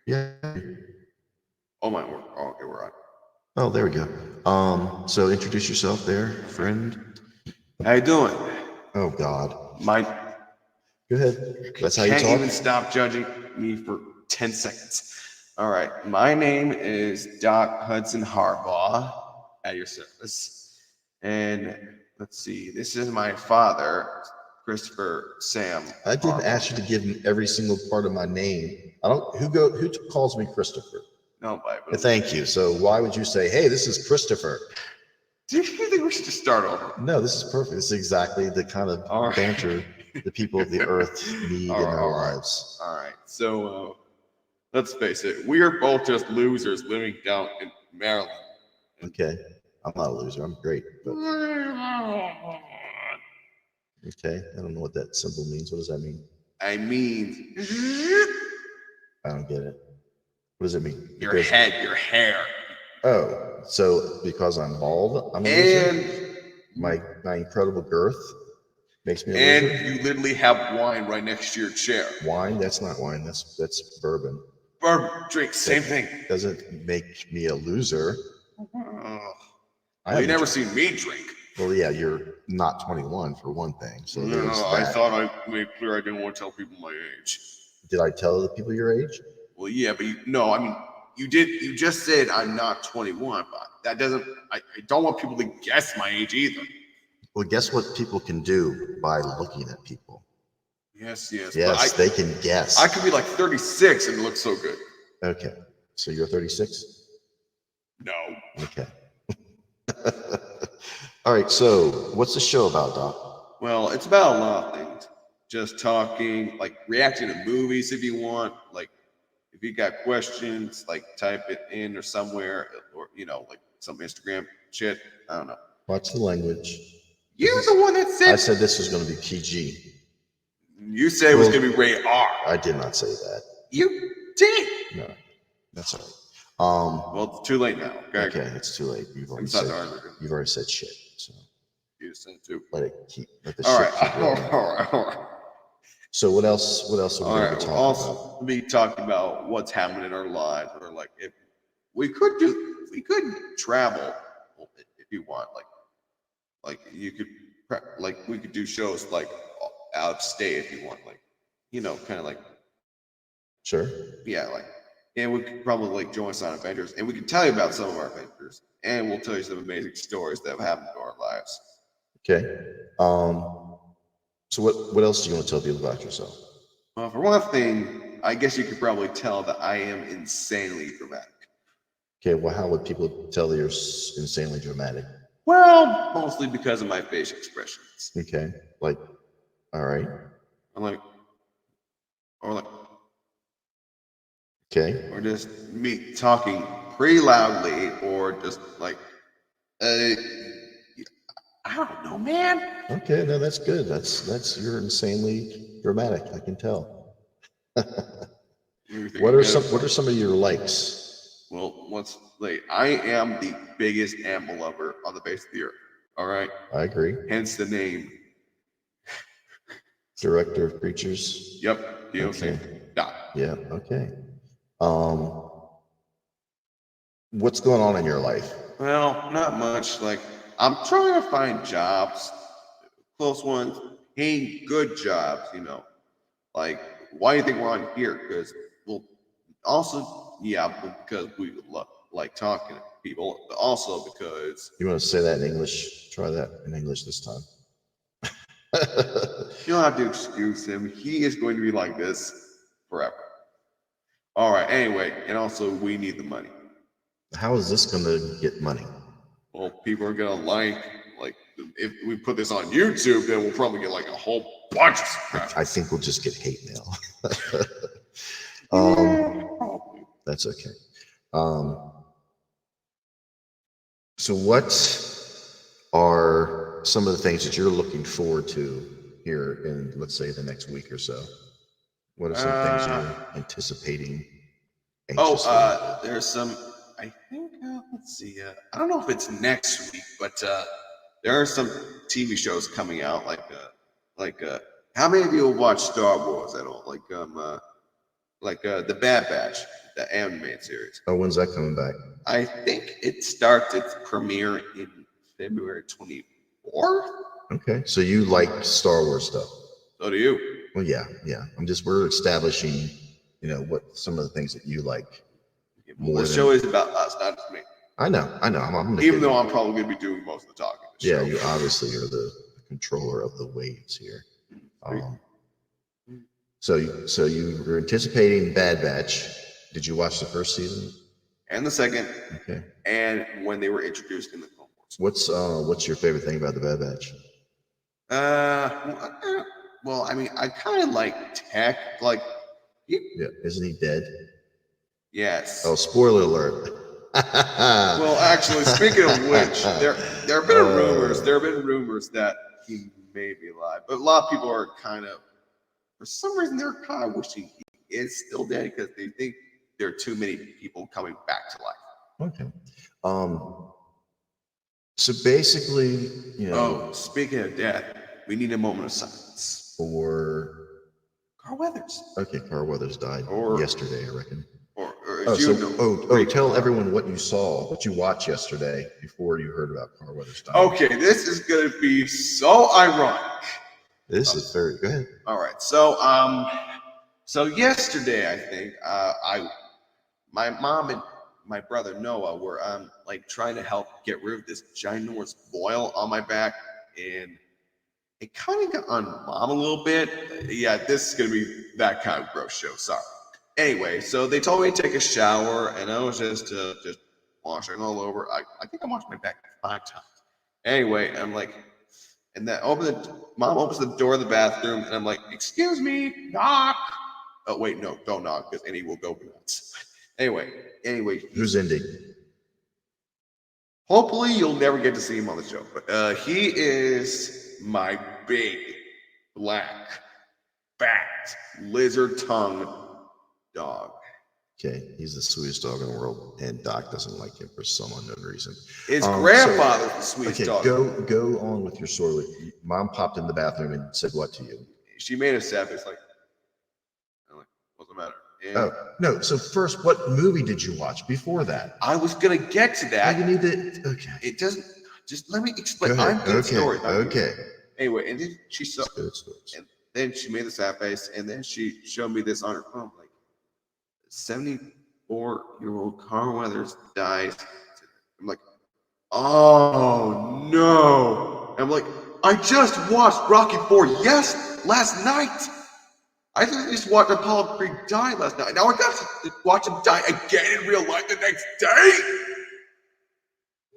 Yeah. Oh my word. Oh, okay, we're on. Oh, there we go. So introduce yourself there, friend. How you doing? Oh God. My Go ahead. That's how you can't talk. even stop judging me for 10 seconds. All right. My name is Doc Hudson Harbaugh at your service. And let's see, this is my father, Christopher Sam I didn't Harbaugh. ask you to give me every single part of my name. I don't. Who calls me Christopher? Nobody, but Thank you. So why would you say, "Hey, this is Christopher"? do you think we should just start over? No, this is perfect. This is exactly the kind of All right. banter the people of the earth need in their lives. All right. So let's face it, we are both just losers living down in Maryland. Okay, I'm not a loser. I'm great. But okay, I don't know what that symbol means. What does that mean? I mean, I don't get it. What does it mean? your head, your hair. Oh, so because I'm bald, I'm a And loser? My incredible girth makes me a and loser? you literally have wine right next to your chair. Wine? That's not wine. That's bourbon. Bourbon, drink, same thing. Doesn't make me a loser. Well, you never seen me drink. Well, yeah, you're not 21 for one thing. So No, I thought I made clear I didn't want to tell people my age. Did I tell the people your age? Well, yeah, but no, I mean, you did. You just said I'm not 21, but that doesn't. I don't want people to guess my age either. Well, guess what people can do by looking at people? Yes. Yes, they can guess. I could be like 36 and look so good. Okay, so you're 36? No. Okay. All right, so what's the show about, Doc? Well, it's about a lot of things. Just talking, like reacting to movies if you want. Like, if you got questions, like type it in or somewhere, or like some Instagram shit. I don't know. Watch the language. You're the one that said. I said this was going to be PG. You said it was going to be rated R. I did not say that. You did. No, that's all right. Well, it's too late now. Okay, it's too late. You've already said shit. So you said it too. Let the all shit right. keep rolling. All right. So what else? What else are we going to be talking about? Be talking about what's happening in our lives, or like if we could travel if you want, like you could we could do shows like out of state if you want, like kind of like sure, yeah, like. And we could probably like join us on adventures, and we can tell you about some of our adventures, and we'll tell you some amazing stories that have happened in our lives. Okay. So what else do you want to tell people about yourself? Well, for one thing, I guess you could probably tell that I am insanely dramatic. Okay. Well, how would people tell that you're insanely dramatic? Well, mostly because of my facial expressions. Okay. Like, all right. I'm like, or like. Okay. Or just me talking pretty loudly, or just like, I don't know, man. Okay, no, that's good. That's you're insanely dramatic. I can tell. What are some of your likes? Well, I am the biggest animal lover on the face of the earth. All right. I agree. Hence the name. Director of Creatures. Yep. Okay. Yeah. Okay. What's going on in your life? Well, not much. Like, I'm trying to find jobs, close ones, paying good jobs, Like, why do you think we're on here? Because, well, also, yeah, because we like talking to people, but also because... You want to say that in English? Try that in English this time. You don't have to excuse him. He is going to be like this forever. All right, anyway, and also we need the money. How is this going to get money? Well, people are going to like, if we put this on YouTube, then we'll probably get like a whole bunch of subscribers. I think we'll just get hate mail. That's okay. So what are some of the things that you're looking forward to here in, let's say, the next week or so? What are some things you're anticipating? There's some, I think, let's see, I don't know if it's next week, but there are some TV shows coming out, like how many of you watch Star Wars at all? Like, like the Bad Batch, the animated series. Oh, when's that coming back? I think it starts its premiere in February 24th. Okay, so you like Star Wars stuff. So do you. Well, yeah. We're establishing, what some of the things that you like. Well, this show is about us, not just me. I know. I'm Even though I'm probably going to be doing most of the talking. Yeah, you obviously are the controller of the waves here. So you were anticipating Bad Batch. Did you watch the first season? And the second. Okay. And when they were introduced in the Clone Wars. What's your favorite thing about the Bad Batch? Well, I mean, I kind of like Tech. Like, yeah, isn't he dead? Yes. Oh, spoiler alert. Well, actually, speaking of which, there have been rumors. There have been rumors that he may be alive, but a lot of people are kind of, for some reason, they're kind of wishing he is still dead because they think there are too many people coming back to life. Okay. So basically, Oh, speaking of death, we need a moment of silence for Carl Weathers. Okay, Carl Weathers died yesterday, I reckon. Tell everyone what you saw, what you watched yesterday before you heard about Carl Weathers dying. Okay, this is gonna be so ironic. This is very good. All right, so yesterday I think my mom and my brother Noah were like trying to help get rid of this ginormous boil on my back, and it kind of got on mom a little bit. Yeah, this is gonna be that kind of gross show. Sorry. Anyway, so they told me to take a shower, and I was just washing all over. I think I washed my back 5 times. Anyway, I'm like, and then mom opens the door of the bathroom, and I'm like, "Excuse me, knock." Oh wait, no, don't knock, because Indy will go nuts. Anyway, who's Indy? Hopefully, you'll never get to see him on the show, but he is my big, black, fat, lizard tongue dog. Okay, he's the sweetest dog in the world, and Doc doesn't like him for some unknown reason. His grandfather's the sweetest dog. Go on with your story. Mom popped in the bathroom and said what to you? She made a sound. It's like, I'm like, what's the matter? And no. So first, what movie did you watch before that? I was gonna get to that. You need to. Okay. It doesn't. Just let me explain. I'm good story. Okay. Anyway, and then she saw. Good stories. And then she made the sad face, and then she showed me this on her phone, like 74-year-old Carl Weathers dies. I'm like, oh no! And I'm like, I just watched Rocky IV. Yes, last night. I just watched Apollo Creed die last night. Now I got to watch him die again in real life the next day.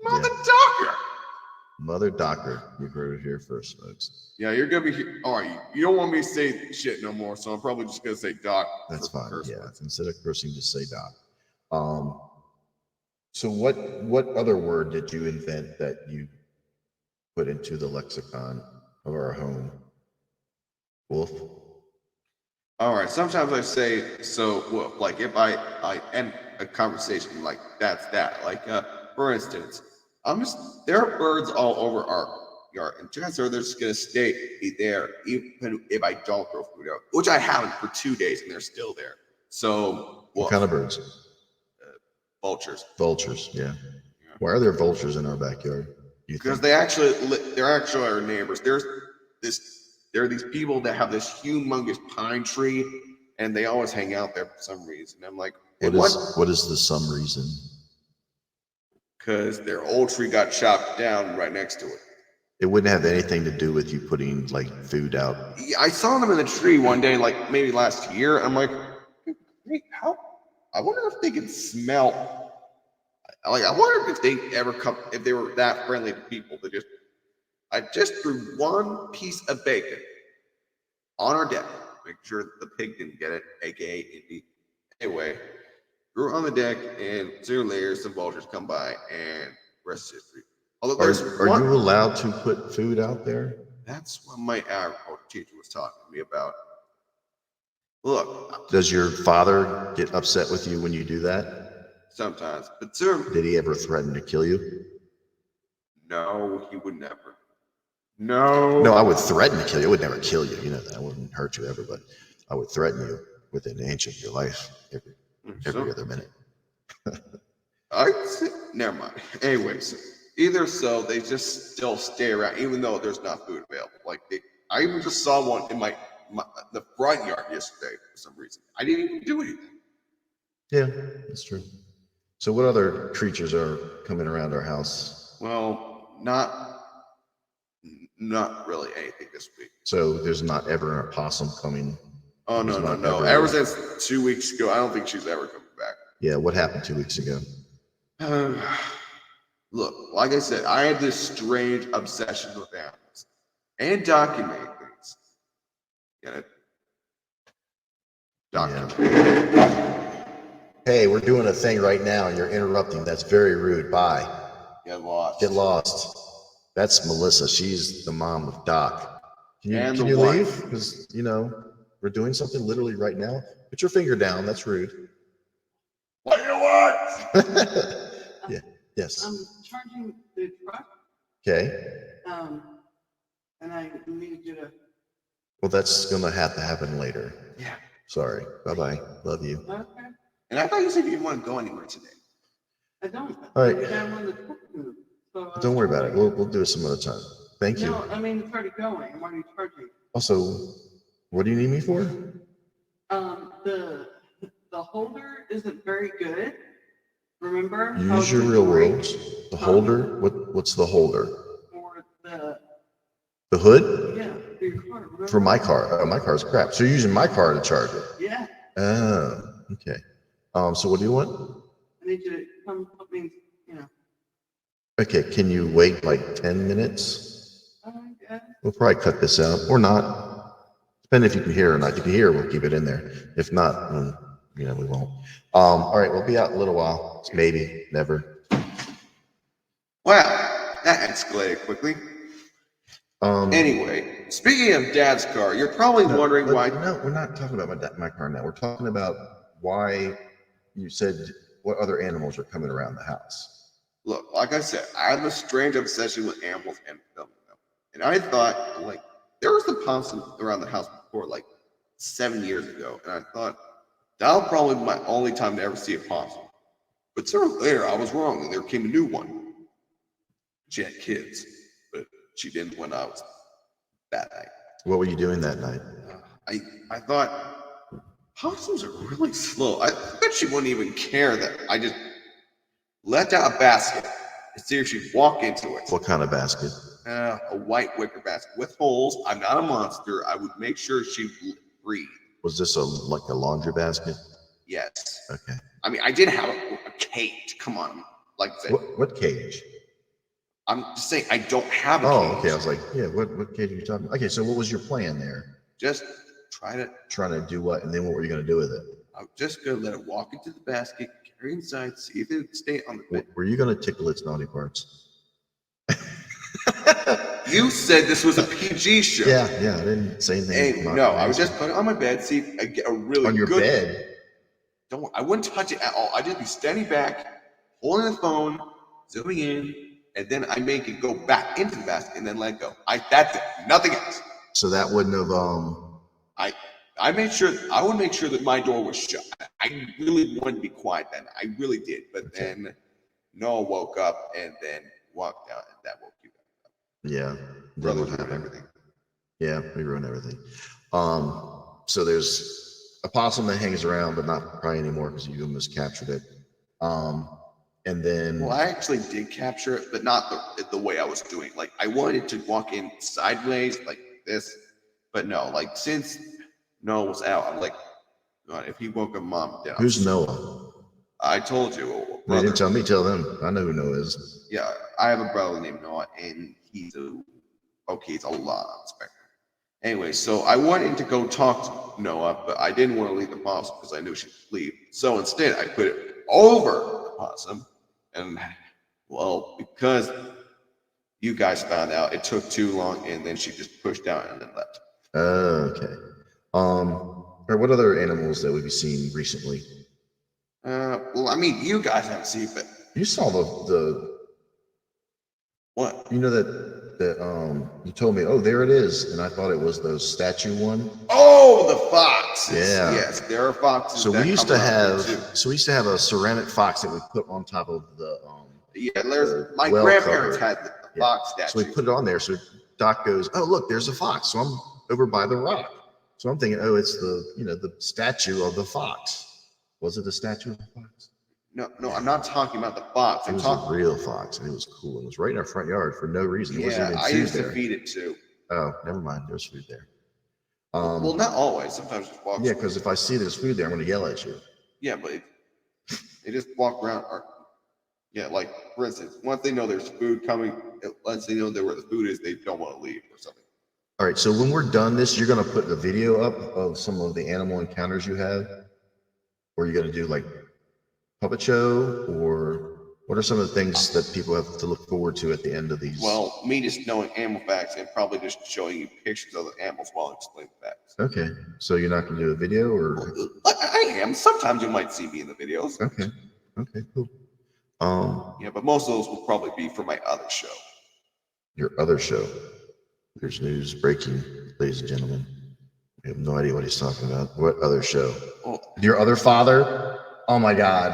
Mother Docker. Mother Docker. You heard it here first, folks. Yeah, you're gonna be all right. You don't want me to say shit no more, so I'm probably just gonna say Doc. That's fine. Yeah, instead of cursing, just say Doc. So what other word did you invent that you put into the lexicon of our home? Wolf. All right. Sometimes I say so. Well, like if I end a conversation like that's that. Like for instance, there are birds all over our yard, and chances are they're just gonna stay there even if I don't throw food out, which I haven't for 2 days, and they're still there. So what kind of birds? Vultures. Vultures. Yeah. Why are there vultures in our backyard? Because they're actually our neighbors. There are these people that have this humongous pine tree, and they always hang out there for some reason. I'm like, what is the some reason? Because their old tree got chopped down right next to it. It wouldn't have anything to do with you putting like food out. I saw them in the tree one day, like maybe last year. I'm like, hey, how? I wonder if they can smell. Like, I wonder if they ever come, if they were that friendly to people. I just threw one piece of bacon on our deck, make sure the pig didn't get it, aka Indy. Anyway, threw it on the deck, and sooner or later, some vultures come by, and rest is history. Although are you allowed to put food out there? That's what my agriculture teacher was talking to me about. Look. Does your father get upset with you when you do that? Sometimes. But sir. Did he ever threaten to kill you? No, he would never. No. No, I would threaten to kill you. I would never kill you. You know that. I wouldn't hurt you ever, but I would threaten you. within an inch of your life every other minute. Never mind. Anyways, either so, they just still stay around, even though there's not food available. Like I even just saw one in the front yard yesterday for some reason. I didn't even do anything. Yeah, that's true. So what other creatures are coming around our house? Well, not really anything this week. So there's not ever a possum coming. Oh no. Ever since 2 weeks ago, I don't think she's ever coming back. Yeah, what happened 2 weeks ago? Look, like I said, I had this strange obsession with animals and documenting things. Get it? Documenting. Yeah. Hey, we're doing a thing right now and you're interrupting. That's very rude. Bye. Get lost. Get lost. That's Melissa. She's the mom of Doc. Can you leave? Because, we're doing something literally right now. Put your finger down. That's rude. What do you want? Yeah. Yes. I'm charging the truck. Okay. And I need you to. Well, that's going to have to happen later. Yeah. Sorry. Bye-bye. Love you. Okay. And I thought you said you didn't want to go anywhere today. I don't. All right. You don't want the truck to move. So Don't worry about it. We'll do it some other time. Thank you. No, I mean, it's already going. Why are you charging? Also, what do you need me for? The holder isn't very good. Remember? Use your real words. The holder? What's the holder? For the hood? Yeah, for your car. Remember? For my car. My car's crap. So you're using my car to charge it? Yeah. Oh, okay. So what do you want? I need you to come help me, Okay, can you wait like 10 minutes? I guess. We'll probably cut this out or not. Depending if you can hear or not. If you can hear, we'll keep it in there. If not, then, we won't. All right, we'll be out in a little while. Maybe, never. Wow, that escalated quickly. Anyway, speaking of Dad's car, you're probably wondering why. No, we're not talking about my car now. We're talking about why you said what other animals are coming around the house. Look, like I said, I have a strange obsession with animals and filming them. And I thought, there was the possum around the house before, 7 years ago. And I thought, that'll probably be my only time to ever see a possum. But several later, I was wrong, and there came a new one. She had kids, but she didn't when I was that night. What were you doing that night? I thought, possums are really slow. I bet she wouldn't even care that I just let down a basket and see if she'd walk into it. What kind of basket? A white wicker basket with holes. I'm not a monster. I would make sure she'd breathe. Was this like a laundry basket? Yes. Okay. I mean, I did have a cage. Come on. Like I said. What cage? I'm just saying I don't have a cage. Oh, okay. I was like, yeah, what cage are you talking about? Okay, so what was your plan there? Just trying to do what? And then what were you going to do with it? I was just going to let it walk into the basket, carry inside, see if it would stay on the bed. Were you going to tickle its naughty parts? You said this was a PG show. Yeah, I didn't say anything. Hey, no, I was just putting it on my bed, see if I get a really on your good bed. Don't. I wouldn't touch it at all. I'd just be standing back, holding the phone, zooming in, and then I make it go back into the basket and then let it go. That's it. Nothing else. So that wouldn't have. I made sure. I would make sure that my door was shut. I really wanted to be quiet then. I really did. But then Noah woke up and then walked out, and that woke you up. Yeah. Brother ruined everything. Yeah, we ruined everything. So there's a possum that hangs around, but not probably anymore because you almost captured it. And then. Well, I actually did capture it, but not the way I was doing. I wanted to walk in sideways like this, but no. Since Noah was out, I'm like, God, if he woke up Mom down. Who's Noah? I told you. You didn't tell me. Tell them. I know who Noah is. Yeah, I have a brother named Noah, and he's a lot on the spectrum. Anyway, so I wanted to go talk to Noah, but I didn't want to leave the possum because I knew she'd leave. So instead, I put it over the possum, and well, because you guys found out, it took too long, and then she just pushed out and then left. Okay. Or what other animals that we've seen recently? Well, I mean, you guys haven't seen it, but You saw the what? you know that you told me, oh, there it is, and I thought it was the statue one. Oh, the foxes. Yeah. Yes, there are foxes. So that we used come to around here, have, too. so we used to have a ceramic fox that we put on top of the Yeah, there's my well grandparents cover. had the Yeah. fox So statue. we put it on there. So Doc goes, oh, look, there's a fox. So I'm over by the rock. So I'm thinking, oh, it's the statue of the fox. Was it the statue of the fox? No, I'm not talking about the fox. It I'm was talking. a real fox, and it was cool. It was right in our front yard for no reason. There wasn't Yeah, even I food used there. to feed it too. Oh, never mind. There's food there. Well, not always. Sometimes it just walks. Yeah, because if I see there's food there, I'm going to yell at you. Yeah, but they just walk around. Yeah, like for instance, once they know there's food coming, once they know where the food is, they don't want to leave or something. All right, so when we're done this, you're going to put the video up of some of the animal encounters you have? Or you're going to do like puppet show? Or what are some of the things that people have to look forward to at the end of these? Well, me just knowing animal facts and probably just showing you pictures of the animals while I explain the facts. Okay, so you're not going to do a video or? I am. Sometimes you might see me in the videos. Okay, cool. Yeah, but most of those will probably be for my other show. Your other show. There's news breaking, ladies and gentlemen. We have no idea what he's talking about. What other show? Oh, Your other father? Oh my God.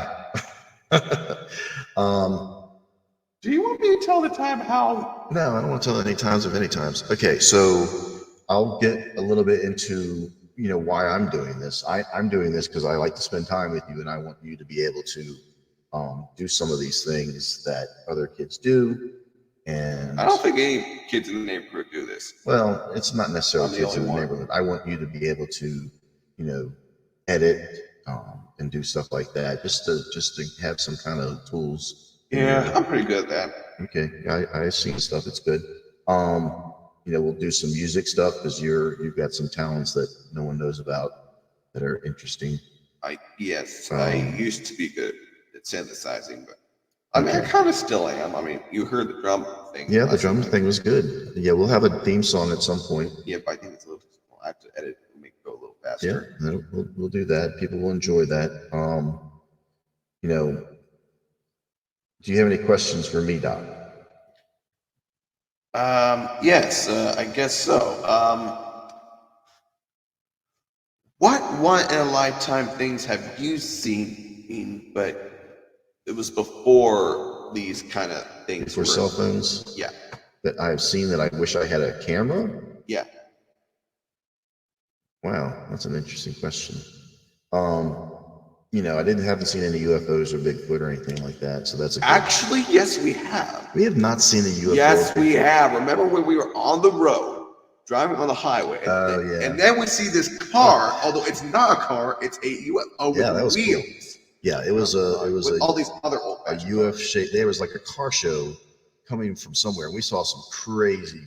do you want me to tell the time how? No, I don't want to tell any times of any times. Okay, so I'll get a little bit into why I'm doing this. I'm doing this because I like to spend time with you, and I want you to be able to do some of these things that other kids do. And I don't think any kids in the neighborhood do this. well, it's not necessarily kids in the one. neighborhood. I want you to be able to, edit and do stuff like that, just to have some kind of tools. Yeah, I'm pretty good at that. Okay, I've seen stuff. It's good. We'll do some music stuff because you've got some talents that no one knows about that are interesting. I used to be good at synthesizing, but I mean, Okay. I kind of still am. I mean, you heard the drum thing. Yeah, the drum thing was good. Yeah, we'll have a theme song at some point. Yeah, but I think it's a little. I have to edit and make it go a little Yeah, faster. we'll do that. People will enjoy that. Do you have any questions for me, Doc? Yes, I guess so. What one in a lifetime things have you seen, but it was before these kind of things For cell phones? Yeah. That I've seen that I wish I had a camera? Yeah. Wow, that's an interesting question. I haven't seen any UFOs or Bigfoot or anything like that, so that's Actually, yes, we have. We have not seen a UFO. Yes, we have. Remember when we were on the road, driving on the highway, and then we see this car, although it's not a car, it's a UFO with that was wheels. Cool. Yeah, it was with all these other old UFO shape. There was like a car show coming from somewhere, and we saw some crazy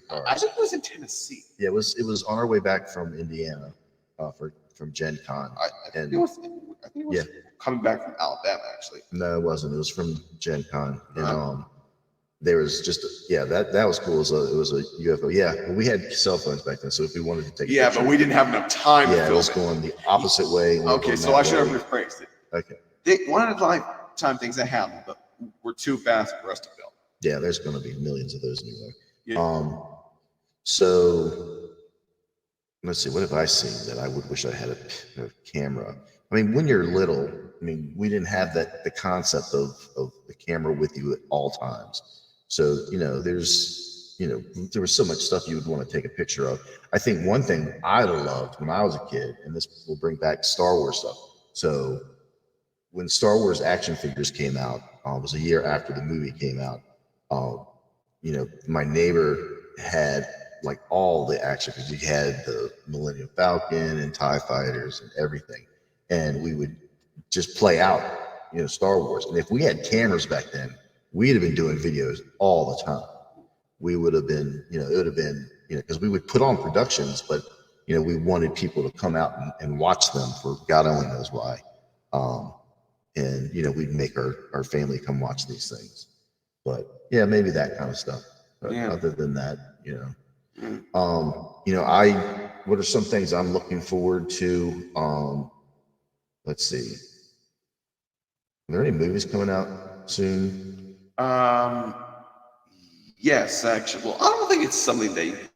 cars. I think it was in Tennessee. Yeah, it was on our way back from Indiana, from Gen Con. I think it was coming back from Alabama, actually. No, it wasn't. It was from Gen Con, and there was just that was cool. It was a UFO. Yeah, well, we had cell phones back then, so if we wanted to take a picture, but we didn't have enough time. Yeah, it was going the opposite way. Okay, so I should have rephrased it. Okay. One of the lifetime things that happened, but we're too fast for us to film. Yeah, there's going to be millions of those anyway. Yeah. So let's see. What have I seen that I would wish I had a camera? I mean, when you're little, we didn't have the concept of the camera with you at all times. So, there was so much stuff you would want to take a picture of. I think one thing I'd have loved when I was a kid, and this will bring back Star Wars stuff. So when Star Wars action figures came out, it was a year after the movie came out. My neighbor had like all the action figures. He had the Millennium Falcon and TIE fighters and everything. And we would just play out, Star Wars. And if we had cameras back then, we'd have been doing videos all the time. We would have been, it would have been, because we would put on productions, but, we wanted people to come out and watch them for God only knows why. And, we'd make our family come watch these things. But yeah, maybe that kind of stuff. But other than that, what are some things I'm looking forward to? Let's see. Are there any movies coming out soon? Yes, actually. Well, I don't think it's something that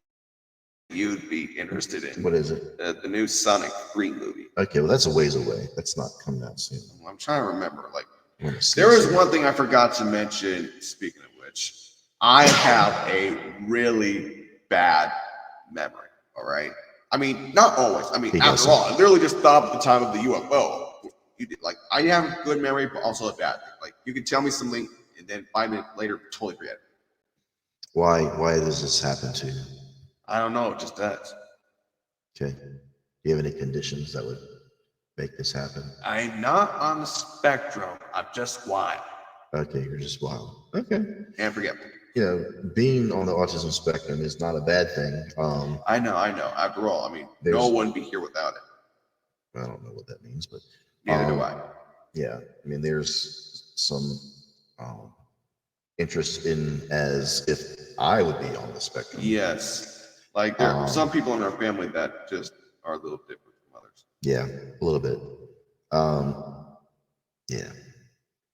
you'd be interested in. What is it? The new Sonic 3 movie. Okay, well, that's a ways away. That's not coming out soon. I'm trying to remember. Like, I wanna see there is some. one thing I forgot to mention. Speaking of which, I have a really bad memory. All right. I mean, not always. I mean, He after doesn't. all, I literally just thought at the time of the UFO. You did, like, I have a good memory, but also a bad thing. Like, you can tell me something, and then 5 minutes later, totally forget it. Why does this happen to you? I don't know. It just does. Okay. Do you have any conditions that would make this happen? I'm not on the spectrum. I'm just wild Okay, you're just wild. Okay. and forgetful. You know, being on the autism spectrum is not a bad thing. I know. After all, I mean, no There's- one be here without it. I don't know what that means, but Neither do I. yeah, I mean, there's some interest in as if I would be on the spectrum. Yes. Like, there are some people in our family that just are a little different from others. Yeah, a little bit. Yeah.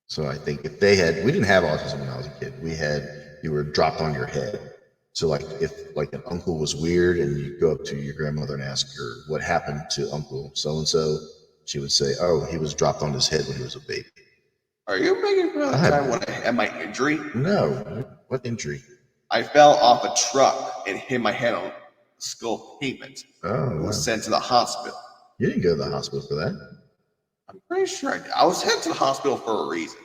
So I think if we didn't have autism when I was a kid. You were dropped on your head. So like if like an uncle was weird and you go up to your grandmother and ask her what happened to Uncle so-and-so, she would say, oh, he was dropped on his head when he was a baby. Are you making fun of the time when I had my injury? No. What injury? I fell off a truck and hit my head on the skull pavement. Oh, and wow. was sent to the hospital. You didn't go to the hospital for that. I'm pretty sure I did. I was sent to the hospital for a reason.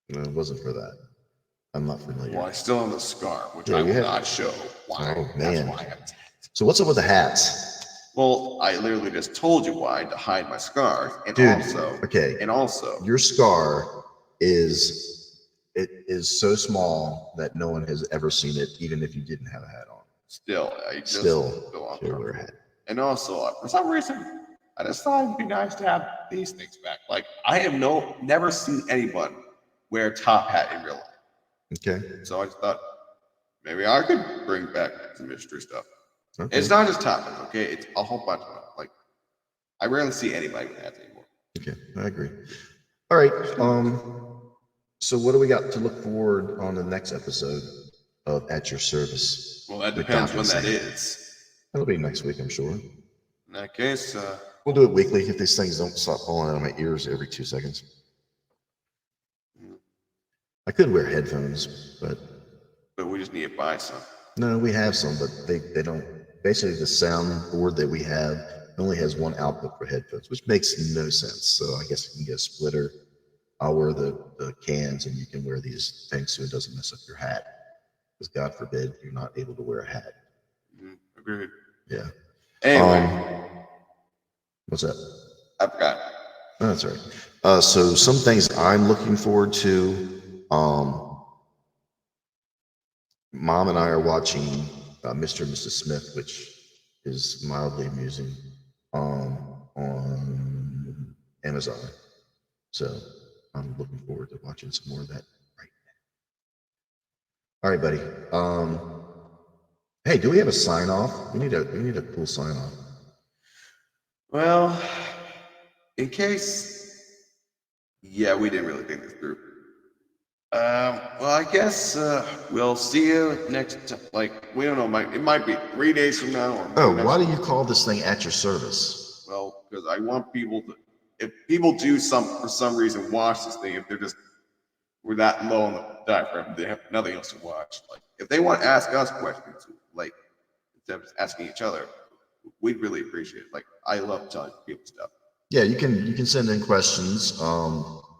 No, it wasn't for that. I'm not familiar. Well, I still have the scar, which Yeah, I you will have- not show. Why? Oh, That's man. why I'm So what's up with the hats? Well, I literally just told you why, to hide my scars, and Dude, also, okay. and also, Your scar is so small that no one has ever seen it, even if you didn't have a hat on. still, I just Still, feel you'll wear a uncomfortable. hat. And also, for some reason, I just thought it'd be nice to have these things back. Like, I have never seen anyone wear a top hat in real life. Okay. So I just thought maybe I could bring back some mystery stuff. Okay. It's not just top hats, okay? It's a whole bunch of them. Like, I rarely see anybody with hats anymore. Okay, I agree. All right. So what do we got to look forward on the next episode of At Your Service? Well, that with depends Dr. when that Sam? is. It'll be next week, I'm sure. In that case, We'll do it weekly if these things don't stop falling out of my ears every 2 seconds. I could wear headphones, but we just need to buy some. no, we have some, but they don't. Basically, the sound board that we have only has one output for headphones, which makes no sense. So I guess you can get a splitter. I'll wear the cans, and you can wear these things so it doesn't mess up your hat. Because God forbid you're not able to wear a hat. Agreed. Yeah. Anyway, What's that? I forgot. Oh, that's all right. So some things I'm looking forward to. Mom and I are watching Mr. and Mrs. Smith, which is mildly amusing, on Amazon. So I'm looking forward to watching some more of that right now. All right, buddy. Hey, do we have a sign off? We need a cool sign off. Well, in case, yeah, we didn't really think this through. Well, I guess we'll see you next. Like, we don't know. It might be 3 days from now. Or Oh, next why do you call this thing At Your Service? Well, because I want people to. If people do for some reason watch this thing, if we're that low on the diaphragm, they have nothing else to watch. Like, if they want to ask us questions, like instead of asking each other, we'd really appreciate it. Like, I love telling people stuff. Yeah, you can send in questions.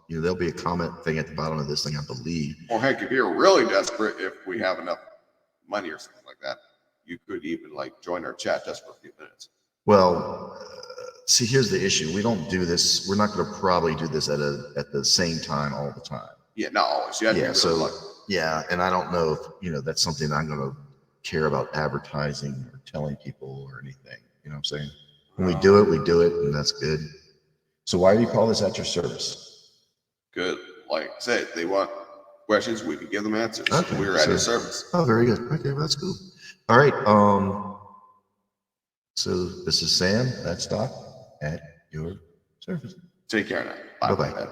There'll be a comment thing at the bottom of this thing, I believe. Or heck, if you're really desperate, if we have enough money or something like that, you could even like join our chat just for a few minutes. Well, see, here's the issue. We don't do this. We're not going to probably do this at the same time all the time. Yeah, not always. You have to be really lucky. Yeah, and I don't know if that's something I'm going to care about advertising or telling people or anything. You know what I'm saying? When we do it, and that's good. So why do you call this At Your Service? Good. Like I said, if they want questions, we can give them answers. Okay, We're at your service. Oh, very good. Okay, well, that's cool. All right. So this is Sam. That's Doc at your service. Take care now. Bye-bye.